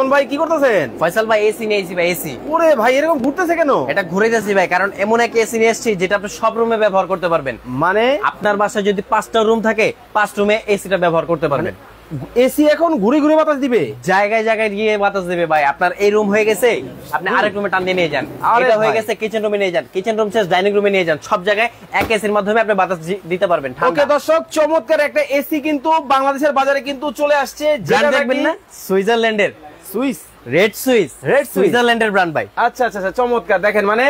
সুমন ভাই কি করতেছেন? ফয়সাল ভাই এসি নিয়েছি ভাই, এসি। ওরে ভাই এরকম ঘুরতেছে কেন? এটা ঘুরে যাচ্ছি ভাই, কারণ এমন এক এসি নিয়ে এসেছি যেটা আপনি সব রুমে ব্যবহার করতে পারবেন। মানে আপনার বাসায় যদি 5টা রুম থাকে, 5 রুমে এসিটা ব্যবহার করতে পারবেন। এসি এখন ঘুরে ঘুরে বাতাস দিবে, জায়গায় জায়গায় গিয়ে বাতাস দিবে ভাই। আপনার এই রুম হয়ে গেছে, আপনি আরেক রুমে টান দিয়ে নিয়ে যান। এটা হয়ে গেছে কিচেন রুমে নিয়ে যান, কিচেন রুম শেষ ডাইনিং রুমে নিয়ে যান। সব জায়গায় এক এসির মাধ্যমে আপনি বাতাস দিতে পারবেন। ওকে দর্শক, চমৎকার একটা এসি কিন্তু বাংলাদেশের বাজারে কিন্তু চলে আসছে। যেটা দেখবেন না, সুইজারল্যান্ডের সুইস রেড সুইজারল্যান্ডের ব্র্যান্ড ভাই। আচ্ছা আচ্ছা আচ্ছা, চমৎকার। দেখেন মানে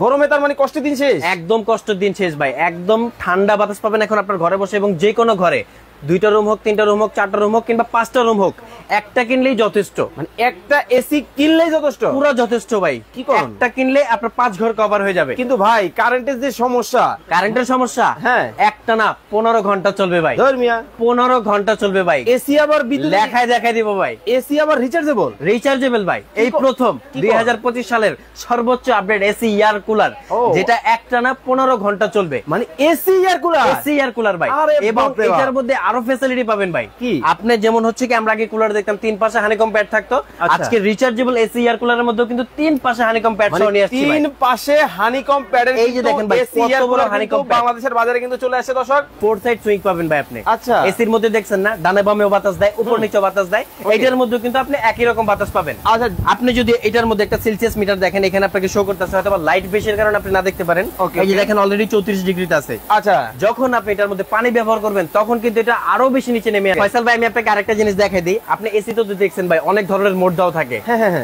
গরমে তার মানে কষ্টের দিন শেষ, একদম কষ্টের দিন শেষ ভাই। একদম ঠান্ডা বাতাস পাবেন এখন আপনার ঘরে বসে, এবং যে কোনো ঘরে 2টা রুম হোক, 3টা রুম হোক, 4টা রুম হোক, কিংবা 5টা রুম হোক, একটা কিনলেই যথেষ্ট। মানে একটা এসি কিনলেই যথেষ্ট, পুরো যথেষ্ট ভাই। কি করেন? একটা কিনলে আপনার 5 ঘর কভার হয়ে যাবে। কিন্তু ভাই কারেন্টের যে সমস্যা, কারেন্টের সমস্যা, হ্যাঁ, একটা না 15 ঘন্টা চলবে ভাই। ধর্মিয়া 15 ঘন্টা চলবে ভাই। এসি আবার বিদ্যুৎ দেখাই দিব ভাই। এসি আবার রিচার্জেবল ভাই। এই প্রথম 2025 সালের সর্বোচ্চ আপডেট এসি এয়ার কুলার, যেটা একটা না 15 ঘন্টা চলবে। মানে এসি এয়ার কুলার ভাই। এবং এটার মধ্যে আরো ফ্যাসিলিটি পাবেন ভাই। কি? আপনি যেমন হচ্ছে কি, আমরা আগে কুলার দেখতাম 3 পাশে হানিকম প্যাড থাকতো, আজকে রিচার্জেবল এসি এয়ার কুলারের মধ্যে কিন্তু 3 পাশে হানিকম প্যাড সহ নিয়ে আসছি ভাই। 3 পাশে হানিকম প্যাডের, এই যে দেখেন ভাই, এসি এয়ার কুলার হানিকম বাংলাদেশের বাজারে কিন্তু চলে আসে দর্শক। 4 সাইড সুইং পাবেন ভাই আপনি। আচ্ছা, এসির মধ্যে দেখছেন না, ডানে বামেও বাতাস দেয়, উপর নিচেও বাতাস দেয়। এটার মধ্যে কিন্তু আপনি একই রকম বাতাস পাবেন। আচ্ছা, আপনি যদি এটার মধ্যে একটা সেলসিয়াস মিটার দেখেন, এখানে আপনাকে শো করতেছে, হয়তো লাইট বেশির কারণে আপনি না দেখতে পারেন। এই যে দেখেন অলরেডি 34 ডিগ্রিতে আছে। আচ্ছা, যখন আপনি এটার মধ্যে পানি ব্যবহার করবেন তখন কিন্তু এটা আরো বেশি নিচে নেমে আসে। ফয়সাল ভাই আমি আপনাকে আরেকটা জিনিস দেখাই দিই। আপনি এসি তো দেখছেন ভাই, অনেক ধরনের মোড দাও থাকে।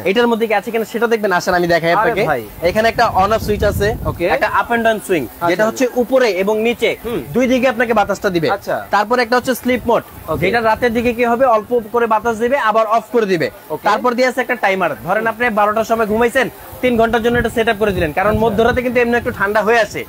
এটার মধ্যে কি আছে কিনা সেটা দেখবেন, আসেন আমি দেখাই আপনাকে। এখানে একটা অন অফ সুইচ আছে, একটা আপ এন্ড ডাউন সুইং, যেটা হচ্ছে উপরে এবং নিচে দুই দিকে আপনাকে বাতাসটা দিবে। তারপর একটা হচ্ছে স্লিপ মোড, যেটা রাতের দিকে কি হবে, অল্প করে বাতাস দিবে আবার অফ করে দিবে। তারপর দিয়ে আছে একটা টাইমার। ধরেন আপনি 12টার সময় ঘুমাইছেন, 3 ঘন্টার জন্য এটা সেটআপ করে দিলেন, কারণ মধ্যরাতে কিন্তু এমনি একটু ঠান্ডা হয়ে আসে।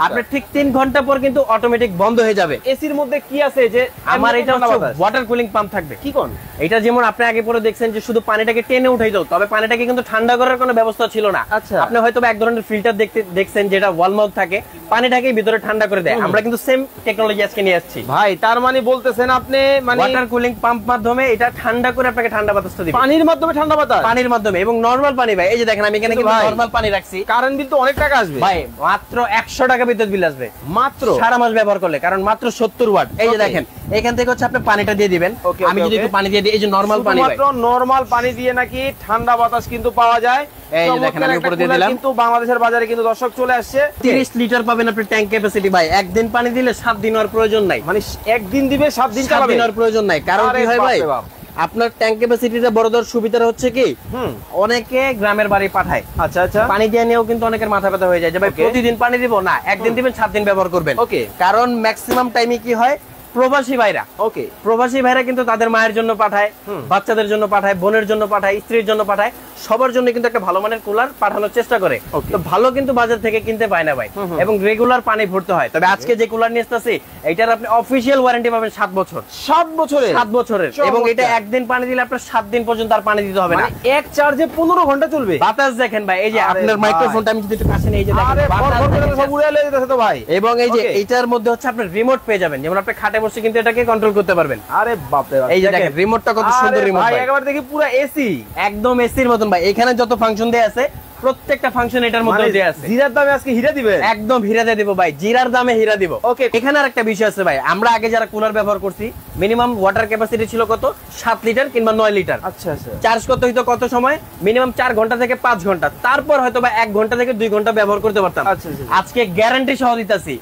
আপনি ঠিক 3 ঘন্টা পর কিন্তু অটোমেটিক বন্ধ হয়ে যাবে। এসির মধ্যে কি আছে যে আমার এটা ওয়াটার কুলিং পাম্প থাকবে। কি কোন এটা যেমন আপনি আগে পরে দেখছেন যে শুধু পানিটাকে টেনে উঠাই দাও, তবে পানিটাকে কিন্তু ঠান্ডা করার কোনো ব্যবস্থা ছিল না। আপনি হয়তো এক ধরনের ফিল্টার দেখছেন যেটা ওয়াল মাউথ থাকে, পানিটাকে ভিতরে ঠান্ডা করে দেয়। আমরা কিন্তু সেম টেকনোলজি আজকে নিয়ে আসছি ভাই। তার মানে বলতেছেন আপনি মানে ওয়াটার কুলিং পাম্প মাধ্যমে এটা ঠান্ডা করে আপনাকে ঠান্ডা বাতাসটা দিবে। পানির মাধ্যমে ঠান্ডা বাতাস, পানির মাধ্যমে, এবং নরমাল পানি ভাই। এই যে দেখেন আমি এখানে কিন্তু নরমাল পানি রাখছি। কারেন্ট বিল তো অনেক টাকা আসবে ভাই, মাত্র 100 টাকা বিদ্যুৎ বিল আসবে, মাত্র সারা মাস ব্যবহার করলে, কারণ মাত্র 70 ওয়াট। এই যে দেখেন এখান থেকে হচ্ছে আপনি পানিটা দিয়ে দিবেন। আমি যদি একটু পানি দিয়ে দিই, এই যে নরমাল পানি, মাত্র নরমাল পানি দিয়ে নাকি ঠান্ডা বাতাস কিন্তু পাওয়া যায়। এই যে দেখেন আমি উপরে দিয়ে দিলাম। কিন্তু বাংলাদেশের বাজারে কিন্তু দর্শক চলে আসছে। 30 লিটার পাবেন আপনি ট্যাঙ্ক ক্যাপাসিটি ভাই। একদিন পানি দিলে 7 দিন আর প্রয়োজন নাই। মানে একদিন দিবে 7 দিন চালাবে, 7 দিন আর প্রয়োজন নাই। কারণ কি হয় ভাই, আপনার ট্যাঙ্ক ক্যাপাসিটিটা বড়দের সুবিধা হচ্ছে কি, অনেকে গ্রামের বাড়ি পাঠায়। আচ্ছা আচ্ছা, পানি দিয়ে নিয়েও কিন্তু অনেকের মাথা ব্যথা হয়ে যায় যে ভাই প্রতিদিন পানি দিব না, একদিন দিবেন 7 দিন ব্যবহার করবেন। কারণ ম্যাক্সিমাম টাইমে কি হয়, প্রবাসী ভাইরা কিন্তু তাদের মায়ের জন্য পাঠায়, বাচ্চাদের জন্য পাঠায়, বোনের জন্য পাঠায়, স্ত্রীর জন্য পাঠায়, সবার জন্য কিন্তু একটা ভালো মানের কুলার পাঠানোর চেষ্টা করে। তো ভালো কিন্তু বাজার থেকে কিনতে পায় না ভাই, এবং রেগুলার পানি ভরতে হয়। তবে আজকে যে কুলার নিয়ে আসতেছি, এটার আপনি অফিসিয়াল ওয়ারেন্টি পাবেন 7 বছর। 7 বছরের, এবং এটা একদিন পানি দিলে আপনার 7 দিন পর্যন্ত আর পানি দিতে হবে না। এক চার্জে 15 ঘন্টা চলবে। বাতাস দেখেন ভাই, এই যে আপনার মাইক্রোফোনটা আমি যদি একটু কাছে নিয়ে, এই যে দেখেন সব উড়ে যেতেছে তো ভাই। এবং এই যে এটার মধ্যে হচ্ছে আপনি রিমোট পেয়ে যাবেন, যেমন আপনি খাটে বসে কিন্তু এটাকে কন্ট্রোল করতে পারবেন। আরে বাপ রে বাপ, এই যে দেখেন রিমোটটা কত সুন্দর রিমোট ভাই, একবার দেখি পুরো এসি, একদম এসির মতন ভাই। এখানে যত ফাংশন দেয়া আছে, প্রত্যেকটা ফাংশন এটার মধ্যে দেয়া আছে। জিরার দামে আজকে হীরা দিবে, একদম হীরা দিয়ে দিব ভাই, জিরার দামে হীরা দিব। ওকে, এখানে আরেকটা বিষয় আছে ভাই। আমরা আগে যারা কুলার ব্যবহার করছি, মিনিমাম ওয়াটার ক্যাপাসিটি ছিল কত, 7 লিটার কিংবা 9 লিটার। আচ্ছা আচ্ছা, চার্জ করতে হইতো কত সময়, মিনিমাম 4 ঘন্টা থেকে 5 ঘন্টা, তারপর হয়তো বা 1 ঘন্টা থেকে 2 ঘন্টা ব্যবহার করতে পারতাম। আজকে গ্যারান্টি সহ দিতেছি,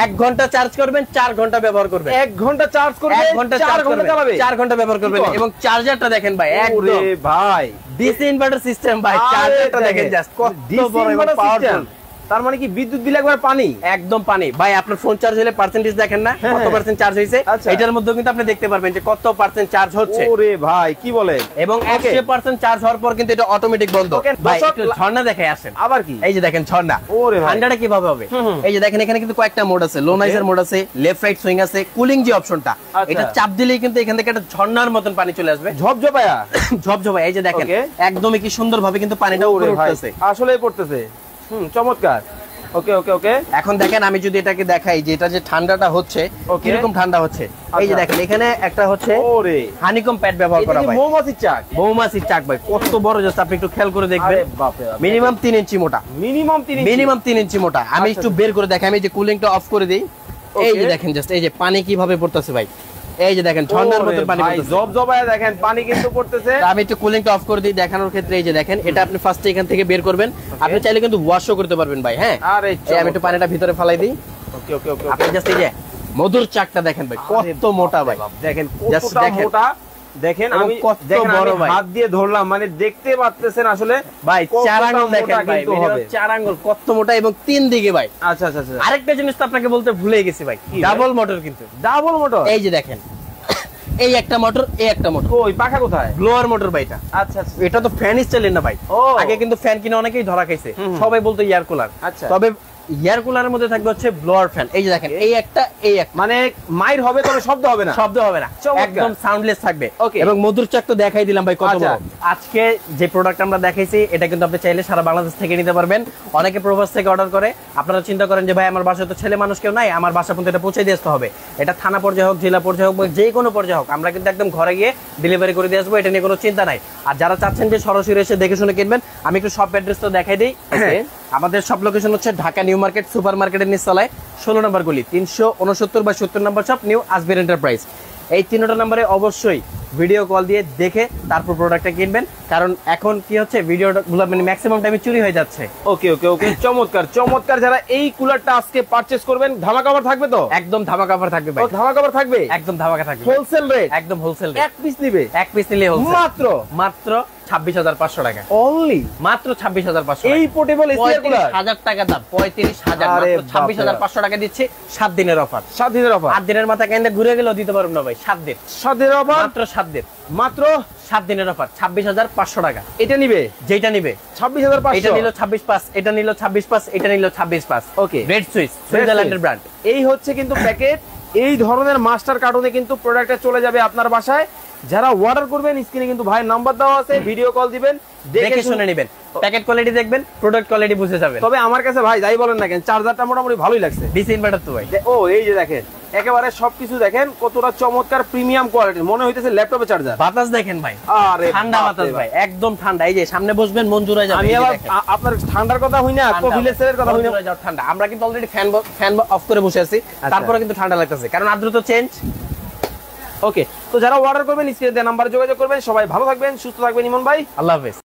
1 ঘন্টা চার্জ করবেন, 4 ঘন্টা ব্যবহার করবেন। 1 ঘন্টা চার্জ করবেন, 1 ঘন্টা 4 ঘন্টা চালাবে, 4 ঘন্টা ব্যবহার করবেন। এবং চার্জারটা দেখেন ভাই, একদম ভাই ডিসি ইনভার্টার সিস্টেম ভাই। চার্জারটা দেখেন জাস্ট কত বড় এবং পাওয়ারফুল। তার মানে কি বিদ্যুৎ বিল একবার পানি, একদম পানি ভাই। আপনার ফোন চার্জ হলে পার্সেন্টেজ দেখেন না, কত পার্সেন্ট চার্জ হইছে, এটার মধ্যে কিন্তু আপনি দেখতে পারবেন যে কত পার্সেন্ট চার্জ হচ্ছে। ওরে ভাই কি বলেন, এবং 100% চার্জ হওয়ার পর কিন্তু এটা অটোমেটিক বন্ধ। ভাই একটু ঝর্ণা দেখাই আসেন। আবার কি, এই যে দেখেন ঝর্ণা, ওরে ভাই ঠান্ডাটা কিভাবে হবে। এই যে দেখেন এখানে কিন্তু কয়েকটা মোড আছে, লো নাইজার মোড আছে, লেফট রাইট সুইং আছে, কুলিং যে অপশনটা, এটা চাপ দিলেই কিন্তু এখান থেকে একটা ঝর্ণার মতন পানি চলে আসবে, ঝপঝপায়া ঝপঝপায়া। এই যে দেখেন একদমই কি সুন্দরভাবে কিন্তু পানিটা উপরে উঠতেছে, আসলেই পড়তেছে। চমৎকার। ওকে ওকে ওকে। এখন দেখেন আমি যদি এটাকে দেখাই যে এটা যে ঠান্ডাটা হচ্ছে কিরকম ঠান্ডা হচ্ছে, এই যে দেখেন এখানে একটা হচ্ছে ওরে হানিকম প্যাড ব্যবহার করা ভাই, মৌমাছির চাক, মৌমাছির চাক ভাই, কত বড় জাস্ট আপনি একটু খেয়াল করে দেখবেন, মিনিমাম 3 ইঞ্চি মোটা, মিনিমাম 3 ইঞ্চি মোটা। আমি একটু বের করে দেখাই, আমি যে কুলিংটা অফ করে দিই, এই যে দেখেন জাস্ট এই যে পানি কিভাবে পড়তেছে ভাই, এই যে দেখেন ঠান্ডার মধ্যে পানি পড়তেছে, জবজবায় দেখেন পানি কিন্তু পড়তেছে। আমি একটু কুলিংটা অফ করে দিই দেখানোর ক্ষেত্রে। এই যে দেখেন এটা আপনি ফার্স্টে এখান থেকে বের করবেন, আপনি চাইলে কিন্তু ওয়াশও করতে পারবেন ভাই। হ্যাঁ, আরে আমি একটু পানিটা ভিতরে ফেলাই দিই। ওকে ওকে ওকে। আপনি জাস্ট এই যে মধুর চাকটা দেখেন ভাই কত মোটা ভাই, দেখেন কতটা মোটা, দেখেন আমি কত বড় ভাই, হাত দিয়ে ধরলাম, মানে দেখতে পাচ্ছেন আসলে ভাই কতটা 4 আঙ্গুল দেখেন মোটা ভাই, কিন্তু হবে। 4 আঙ্গুল কত মোটা এবং 3 দিকে ভাই। আচ্ছা আচ্ছা আচ্ছা, আরেকটা জিনিস তো আপনাকে বলতে ভুলে গেছি ভাই, ডাবল মোটর কিন্তু, ডাবল মোটর। এই যে দেখেন এই একটা মোটর, এই একটা মোটর, ওই পাখা কোথায়? ব্লোয়ার মোটর ভাই এটা। আচ্ছা আচ্ছা, এটা তো ফ্যান স্টাইলের না ভাই, ও আগে কিন্তু ফ্যান কিনে অনেকেই ধরা খাইছে, সবাই বলতো এয়ার কুলার, আচ্ছা। তবে এয়ার কুলারের মধ্যে থাকবে হচ্ছে ব্লোয়ার ফ্যান। এই যে দেখেন এই একটা, এই একটা, মানে মাইর হবে তবে শব্দ হবে না, শব্দ হবে না, চমৎকার। একদম সাউন্ডলেস থাকবে। Okay. এবং মধুর চাক তো দেখাই দিলাম ভাই কত আচ্ছা। বড়। আজকে যে প্রোডাক্ট আমরা দেখাইছি এটা কিন্তু আপনি চাইলে সারা বাংলাদেশ থেকে নিতে পারবেন। অনেকে প্রবাস থেকে অর্ডার করে, আপনারা চিন্তা করেন যে ভাই আমার বাসায় তো ছেলে মানুষ কেউ নাই, আমার বাসা পর্যন্ত এটা পৌঁছে দিয়ে আসতে হবে। এটা থানা পর্যায়ে হোক, জেলা পর্যায়ে হোক, বা যে কোনো পর্যায়ে হোক, আমরা কিন্তু একদম ঘরে গিয়ে ডেলিভারি করে দিয়ে আসবো, এটা নিয়ে কোনো চিন্তা নাই। আর যারা চাচ্ছেন যে সরাসরি এসে দেখে শুনে কিনবেন, আমি একটু শপ অ্যাড্রেস তো দেখাই দিই। আমাদের সব লোকেশন হচ্ছে ঢাকা নিউ মার্কেট সুপার মার্কেটের নিচতলায় 16 নম্বর গলি, 369 বা 70 নম্বর শপ, নিউ আসবির এন্টারপ্রাইজ। এই 3টা নম্বরে অবশ্যই ভিডিও কল দিয়ে দেখে তারপর প্রোডাক্টটা কিনবেন, কারণ এখন কি হচ্ছে ভিডিওগুলো মানে ম্যাক্সিমাম টাইমে চুরি হয়ে যাচ্ছে। ওকে ওকে ওকে, চমৎকার চমৎকার। যারা এই কুলারটা আজকে পারচেজ করবেন, ধামাকা অফার থাকবে তো? একদম ধামাকা অফার থাকবে ভাই, ধামাকা অফার থাকবে, একদম ধামাকা থাকবে, হোলসেল রেট, একদম হোলসেল রেট। এক পিস নিবে, এক পিস নিলে হোলসেল মাত্র মাত্র 26,500 টাকা, অনলি মাত্র 26,500 এই পোর্টেবল এসি কুলার। 35,000 টাকা দাম, 35,000, আরে মাত্র 26,500 টাকা দিচ্ছি। 7 দিনের অফার, 7 দিনের অফার, 8 দিনের মাথা কেন্দ্রে ঘুরে গেলেও দিতে পারবো না ভাই। 7 দিন, 7 দিনের অফার, মাত্র 7 দিন, মাত্র 7 দিনের অফার, 26,500 টাকা। এটা নিবে, যেটা নিবে 26,500, এটা নিল 26,500, এটা নিল 26,500, এটা নিল 26,500। ওকে, রেড সুইস, সুইজারল্যান্ডের ব্র্যান্ড। এই হচ্ছে কিন্তু প্যাকেট। এই ধরনের মাস্টার কার্টুনে কিন্তু প্রোডাক্টটা চলে যাবে আপনার বাসায়। যারা অর্ডার করবেন স্ক্রিনে কিন্তু ভাই নাম্বার দেওয়া আছে, ভিডিও কল দিবেন, দেখে শুনে নেবেন, প্যাকেট কোয়ালিটি দেখবেন, প্রোডাক্ট কোয়ালিটি বুঝে যাবেন। তবে আমার কাছে ভাই যাই বলেন না কেন, চার্জারটা মোটামুটি ভালোই লাগছে। ডিসি ইনভার্টার তো ভাই, ও এই যে দেখেন একেবারে সবকিছু দেখেন কতটা চমৎকার প্রিমিয়াম কোয়ালিটির, মনে হইতেছে ল্যাপটপে চার্জার। বাতাস দেখেন ভাই, আরে ঠান্ডা বাতাস ভাই, একদম ঠান্ডা। এই যে সামনে বসবেন মন জুড়ে যাবে। আমি আবার আপনার ঠান্ডার কথা হই না, কফিলের সেলের কথা হই না, ঠান্ডা। আমরা কিন্তু অলরেডি ফ্যান অফ করে বসে আছি, তারপরে কিন্তু ঠান্ডা লাগতেছে, কারণ আর্দ্রতা চেঞ্জ। ওকে, তো যারা অর্ডার করবেন স্ক্রিনে দেওয়া নাম্বারে যোগাযোগ করবেন। সবাই ভালো থাকবেন, সুস্থ থাকবেন। ইমন ভাই, আল্লাহ হাফেজ।